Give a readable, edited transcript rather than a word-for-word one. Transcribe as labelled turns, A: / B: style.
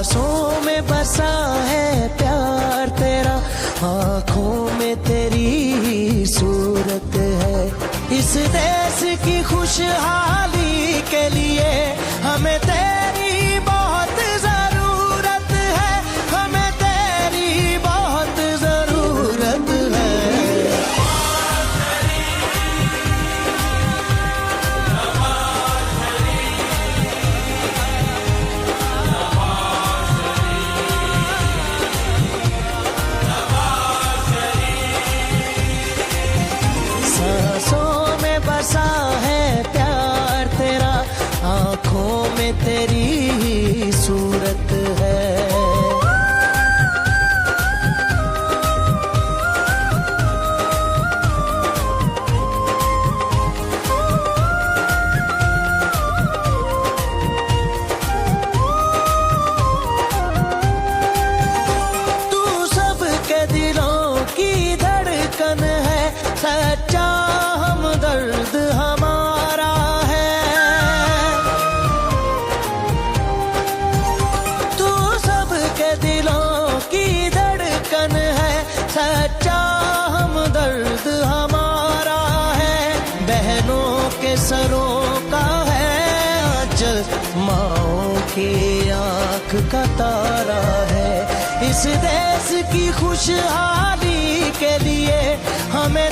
A: सांसों में बसा है प्यार तेरा, आँखों में तेरी सूरत है। इस देश की खुशहाली के लिए हमें तेरी बहुत जरूरत है, हमें तेरी बहुत जरूरत है। सांसों में बसा है प्यार तेरा, आँखों में तेरी सूरत है। तू सबके दिलों की धड़कन है, सच्चा हमदर्द हमारा है। तू सबके दिलों की धड़कन है, सच्चा हमदर्द हमारा है। बहनों के सरों का है आंचल, माँओं की आँख का तारा है। इस देश की खुशहाली के लिए हमें